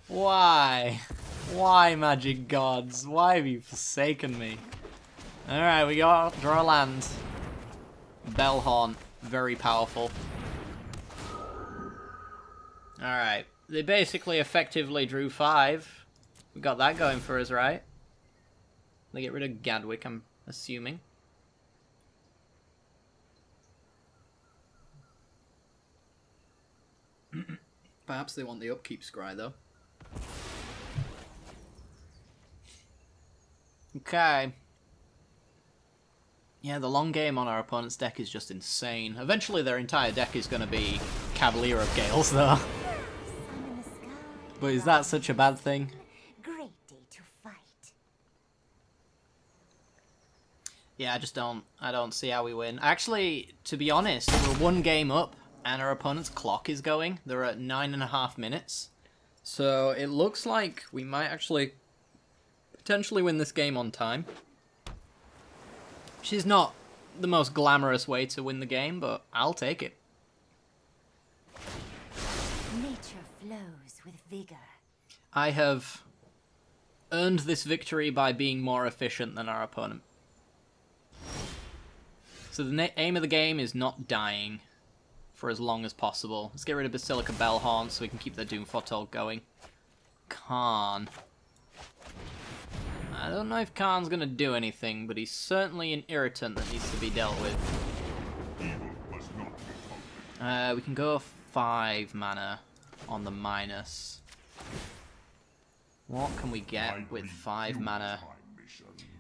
Why? Why, Magic Gods? Why have you forsaken me? Alright, we got draw land. Bellhorn, very powerful. Alright, they basically effectively drew 5. We got that going for us, right? They get rid of Gadwick, I'm assuming. Perhaps they want the upkeep scry, though. Okay. Yeah, the long game on our opponent's deck is just insane. Eventually their entire deck is going to be Cavalier of Gales, though. But is that such a bad thing? Great day to fight. Yeah, I don't see how we win. Actually, to be honest, we're 1 game up and our opponent's clock is going. They're at 9.5 minutes. So it looks like we might actually potentially win this game on time. Which is not the most glamorous way to win the game, but I'll take it. Nature flows with vigor. I have earned this victory by being more efficient than our opponent. So the aim of the game is not dying for as long as possible. Let's get rid of Basilica Bellhorn so we can keep the Doom Foretold going. Khan. I don't know if Khan's going to do anything, but he's certainly an irritant that needs to be dealt with. We can go 5 mana on the minus. What can we get with 5 mana?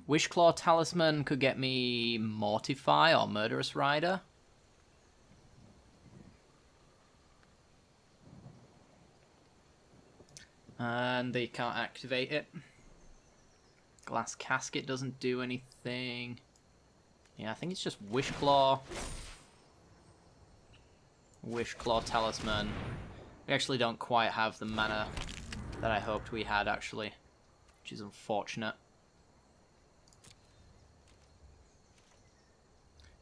Wishclaw Talisman could get me Mortify or Murderous Rider. And they can't activate it. Glass Casket doesn't do anything. Yeah, I think it's just Wishclaw. Wishclaw Talisman. We actually don't quite have the mana that I hoped we had, actually. Which is unfortunate.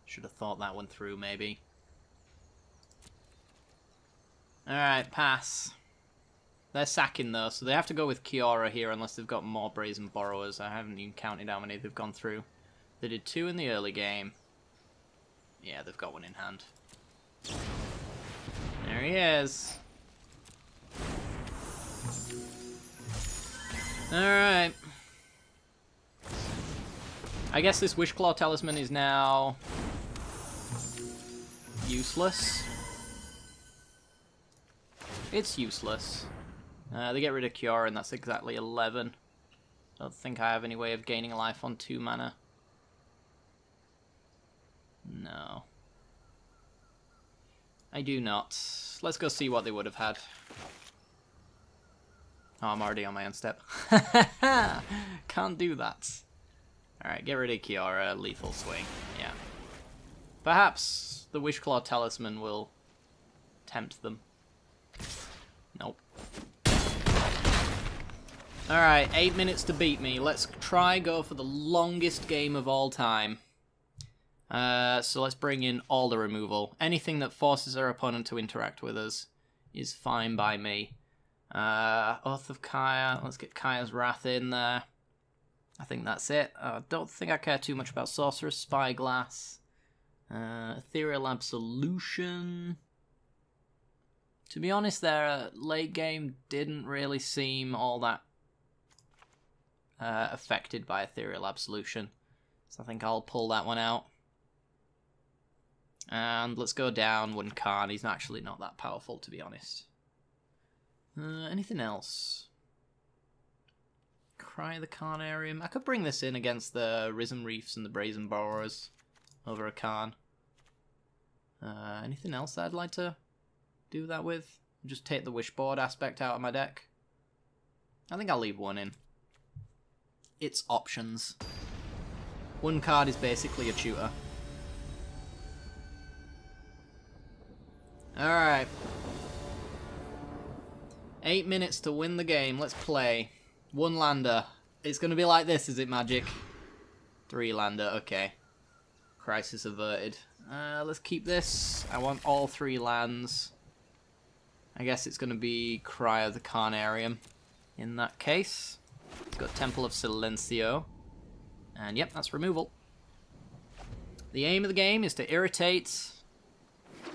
Should have thought that one through, maybe. Alright, pass. They're sacking, though, so they have to go with Kiora here unless they've got more Brazen Borrowers. I haven't even counted how many they've gone through. They did 2 in the early game. Yeah, they've got one in hand. There he is. Alright. I guess this Wishclaw Talisman is now useless. It's useless. They get rid of Kiora, and that's exactly 11. I don't think I have any way of gaining a life on 2 mana. No. I do not. Let's go see what they would have had. Oh, I'm already on my own step. Can't do that. Alright, get rid of Kiora, lethal swing. Yeah. Perhaps the Wishclaw Talisman will tempt them. Nope. Alright, 8 minutes to beat me. Let's try go for the longest game of all time. So let's bring in all the removal. Anything that forces our opponent to interact with us is fine by me. Oath of Kaya. Let's get Kaya's Wrath in there. I think that's it. I don't think I care too much about Sorceress Spyglass. Ethereal Absolution. To be honest, their late game didn't really seem all that affected by Ethereal Absolution. So I think I'll pull that one out. And let's go down one card. He's actually not that powerful, to be honest. Anything else? Cry the Carnarium. I could bring this in against the Risen Reefs and the Brazen Borrowers over a Karn. Anything else I'd like to do that with? Just take the Wishboard aspect out of my deck. I think I'll leave one in. It's options. One card is basically a tutor. Alright. 8 minutes to win the game. Let's play. 1 lander. It's going to be like this, is it, Magic? 3 lander, okay. Crisis averted. Let's keep this. I want all 3 lands. I guess it's going to be Cry of the Carnarium in that case. It's got Temple of Silencio. And yep, that's removal. The aim of the game is to irritate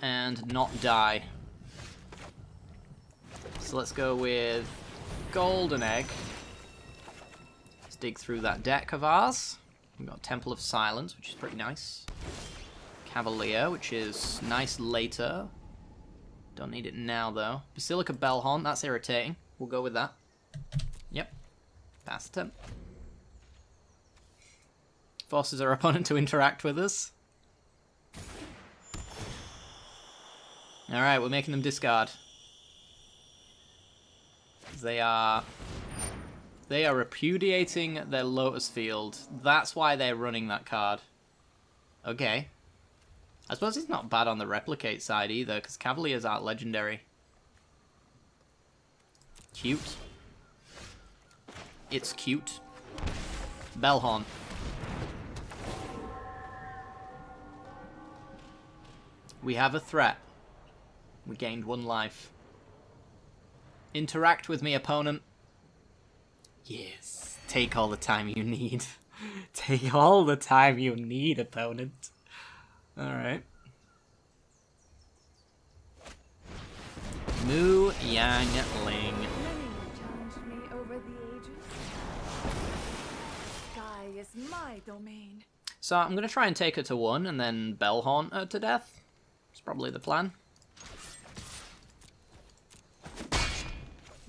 and not die. So let's go with Golden Egg. Let's dig through that deck of ours. We've got Temple of Silence, which is pretty nice. Cavalier, which is nice later. Don't need it now, though. Basilica Bellhorn, that's irritating. We'll go with that. Yep. Pass the turn. Forces our opponent to interact with us. Alright, we're making them discard. They are repudiating their Lotus Field. That's why they're running that card. Okay. I suppose it's not bad on the replicate side either, because Cavaliers aren't legendary. Cute. It's cute. Bellhorn. We have a threat. We gained 1 life. Interact with me, opponent. Yes. Take all the time you need. Take all the time you need, opponent. Alright. Mu Yang Ling. Many challenged me over the ages. Sky is my domain. So I'm going to try and take her to 1 and then Bellhorn her to death. It's probably the plan.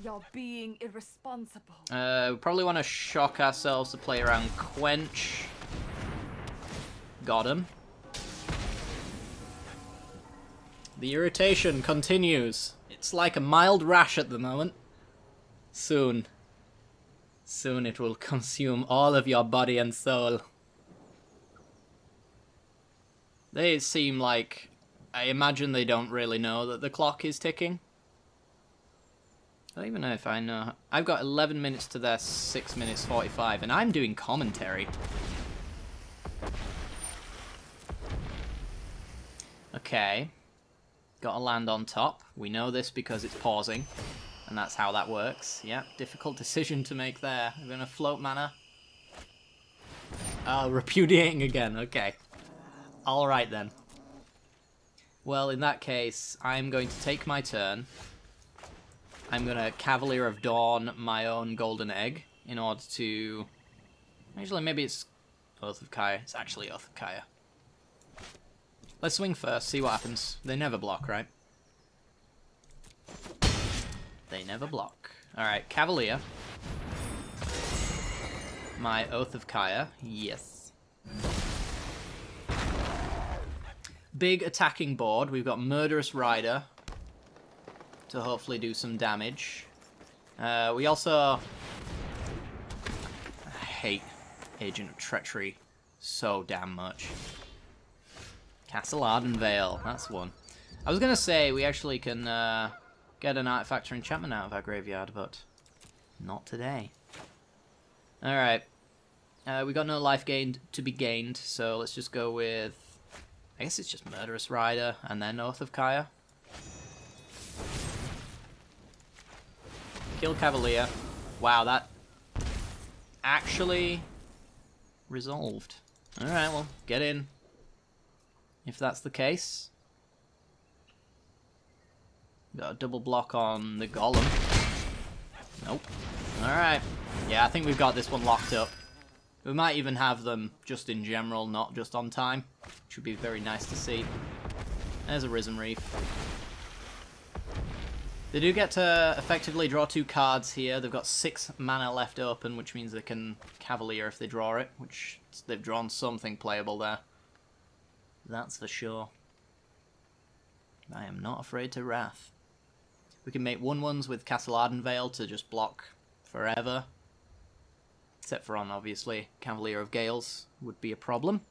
You're being irresponsible. We probably want to shock ourselves to play around Quench. Got him. The irritation continues. It's like a mild rash at the moment. Soon. Soon it will consume all of your body and soul. They seem like... I imagine they don't really know that the clock is ticking. I don't even know if I know. I've got 11 minutes to their 6 minutes 45, and I'm doing commentary. Okay. Got to land on top. We know this because it's pausing, and that's how that works. Yeah, difficult decision to make there. I'm going to float mana. Oh, repudiating again. Okay. Alright then. Well, in that case, I'm going to take my turn. I'm going to Cavalier of Dawn my own golden egg in order to... Actually, maybe it's Oath of Kaya. It's actually Oath of Kaya. Let's swing first, see what happens. They never block, right? They never block. Alright, Cavalier. My Oath of Kaya. Yes. Big attacking board. We've got Murderous Rider to hopefully do some damage. We also... I hate Agent of Treachery so damn much. Castle Ardenvale, that's one. I was going to say we actually can get an artifact or enchantment out of our graveyard, but not today. Alright. We got no life gained to be gained, so let's just go with... I guess it's just Murderous Rider and then Oath of Kaya. Kill Cavalier. Wow, that actually resolved. Alright, well, get in. If that's the case. Got a double block on the Golem. Nope. Alright. Yeah, I think we've got this one locked up. We might even have them just in general, not just on time. Which would be very nice to see. There's a Risen Reef. They do get to effectively draw 2 cards here. They've got 6 mana left open, which means they can Cavalier if they draw it, which they've drawn something playable there. That's for sure. I am not afraid to Wrath. We can make 1/1s with Castle Ardenvale to just block forever. Except for on, obviously, Cavalier of Gales would be a problem.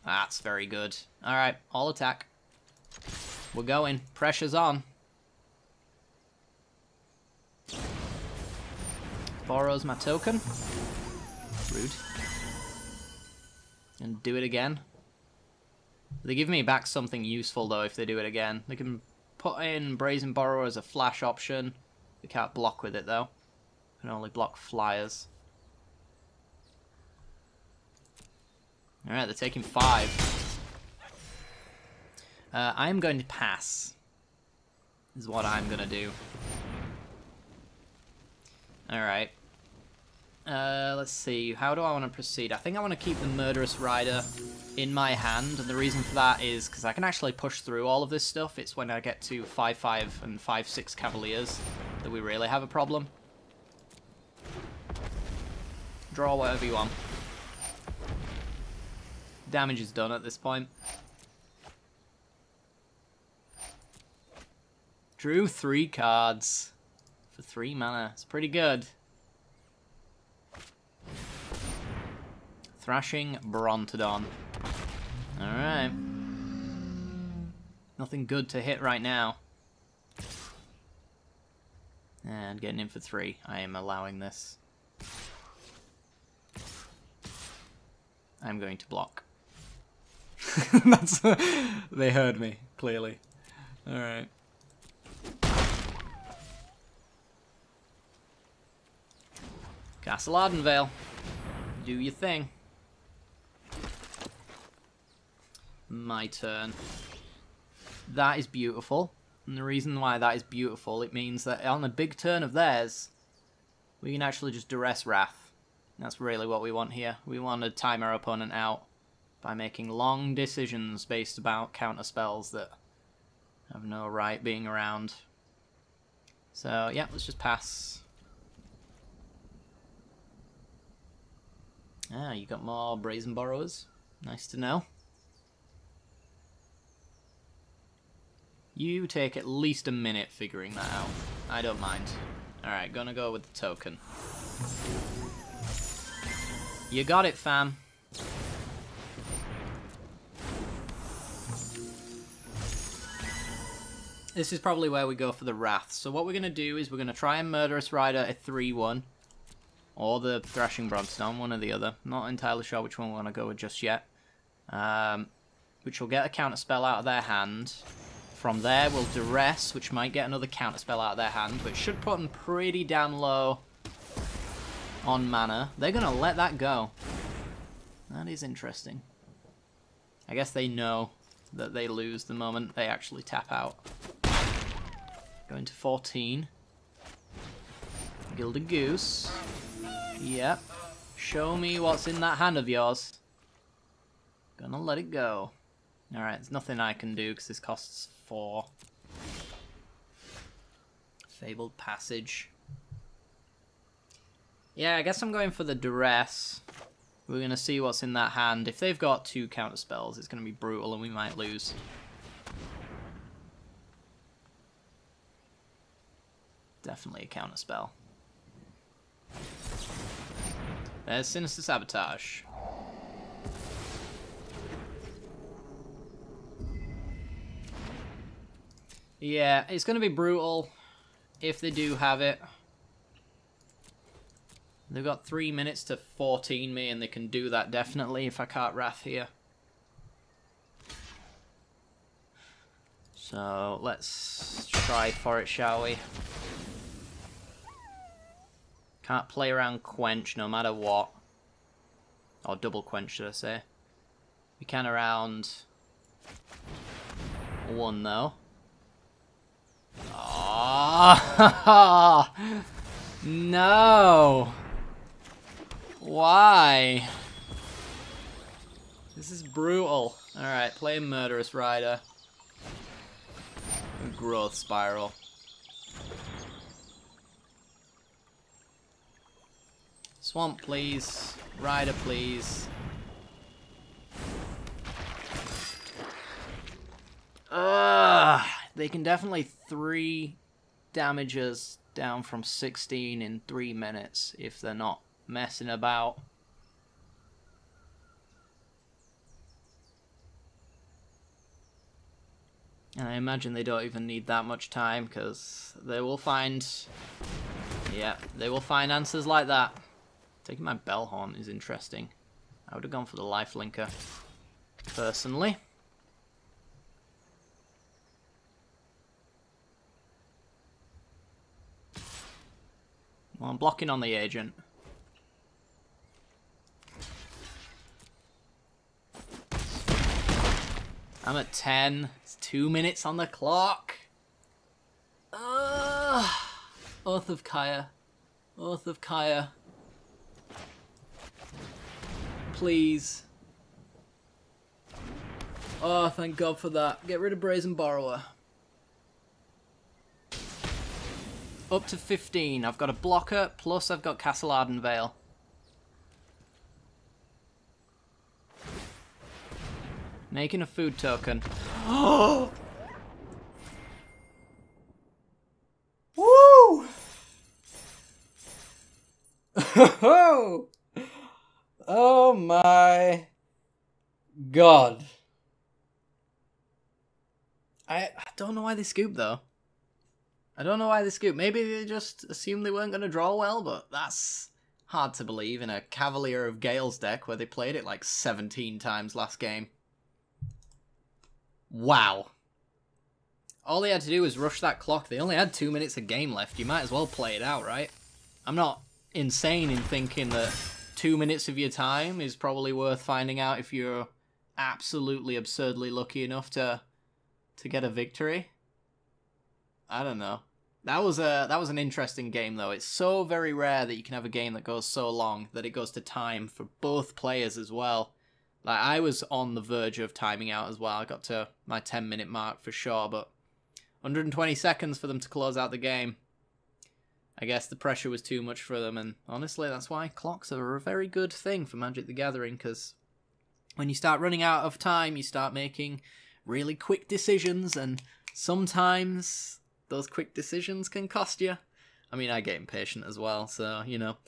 That's very good. Alright, all attack. We're going. Pressure's on. Borrows my token. Rude. And do it again. They give me back something useful, though, if they do it again. They can put in Brazen Borrower as a flash option. They can't block with it, though. Can only block flyers. Alright, they're taking 5. I'm going to pass. Is what I'm going to do. Alright. Let's see. How do I want to proceed? I think I want to keep the Murderous Rider in my hand. And the reason for that is because I can actually push through all of this stuff. It's when I get to 5/5 and 5/6 Cavaliers that we really have a problem. Draw whatever you want. Damage is done at this point. Drew 3 cards for 3 mana. It's pretty good. Thrashing Brontodon. Alright. Nothing good to hit right now. And getting in for 3. I am allowing this. I'm going to block. That's they heard me, clearly. Alright. Castle Ardenvale. Do your thing. My turn. That is beautiful. And the reason why that is beautiful, it means that on a big turn of theirs, we can actually just duress Wrath. That's really what we want here. We want to time our opponent out by making long decisions based about counter spells that have no right being around. So yeah, let's just pass. Ah, you got more Brazen Borrowers. Nice to know. You take at least a minute figuring that out. I don't mind. Alright, gonna go with the token. You got it, fam. This is probably where we go for the Wrath. So what we're going to do is we're going to try and Murderous Rider a 3-1. Or the Thrashing Brontodon, one or the other. Not entirely sure which one we want to go with just yet. Which will get a counter spell out of their hand. From there we'll Duress, which might get another counter spell out of their hand, but should put them pretty damn low on mana. They're going to let that go. That is interesting. I guess they know that they lose the moment they actually tap out. Going to 14. Gilded Goose. Yep. Show me what's in that hand of yours. Gonna let it go. Alright, there's nothing I can do because this costs 4. Fabled Passage. Yeah, I guess I'm going for the Duress. We're going to see what's in that hand. If they've got 2 counter spells, it's going to be brutal and we might lose. Definitely a counter spell. There's Sinister Sabotage. Yeah, it's going to be brutal if they do have it. They've got 3 minutes to 14 me, and they can do that definitely if I can't Wrath here. So, let's try for it, shall we? Can't play around Quench no matter what. Or double Quench, should I say. We can around 1, though. Oh, no! Why? This is brutal. Alright, play Murderous Rider. Growth Spiral. Swamp, please. Rider, please. They can definitely 3 damages down from 16 in 3 minutes if they're not messing about. And I imagine they don't even need that much time because they will find... Yeah, they will find answers like that. Taking my Bellhorn is interesting. I would have gone for the Lifelinker, personally. Well, I'm blocking on the agent. I'm at 10. It's 2 minutes on the clock. Oath of Kaya. Oath of Kaya. Please. Oh, thank God for that. Get rid of Brazen Borrower. Up to 15. I've got a blocker, plus I've got Castle Ardenvale. Making a food token. Oh! Woo! Oh my god. I don't know why they scooped, though. I don't know why they scooped. Maybe they just assumed they weren't going to draw well, but that's hard to believe in a Cavalier of Gales deck where they played it like 17 times last game. Wow. All they had to do was rush that clock. They only had 2 minutes of game left. You might as well play it out, right? I'm not insane in thinking that 2 minutes of your time is probably worth finding out if you're absolutely absurdly lucky enough to get a victory. I don't know. That was an interesting game, though. It's so very rare that you can have a game that goes so long that it goes to time for both players as well. Like, I was on the verge of timing out as well. I got to my 10-minute mark for sure, but 120 seconds for them to close out the game. I guess the pressure was too much for them, and honestly, that's why clocks are a very good thing for Magic the Gathering, because when you start running out of time, you start making really quick decisions, and sometimes those quick decisions can cost you. I mean, I get impatient as well, so, you know,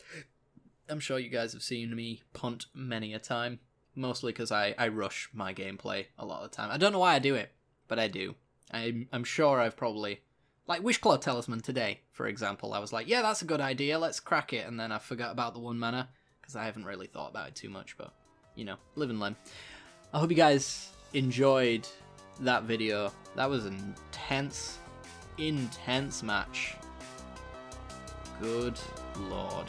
I'm sure you guys have seen me punt many a time, mostly because I rush my gameplay a lot of the time. I don't know why I do it, but I do. I'm sure I've probably... Like Wishclaw Talisman today, for example. I was like, yeah, that's a good idea, let's crack it, and then I forgot about the 1 mana, because I haven't really thought about it too much, but, you know, live and learn. I hope you guys enjoyed that video. That was an intense match. Good lord.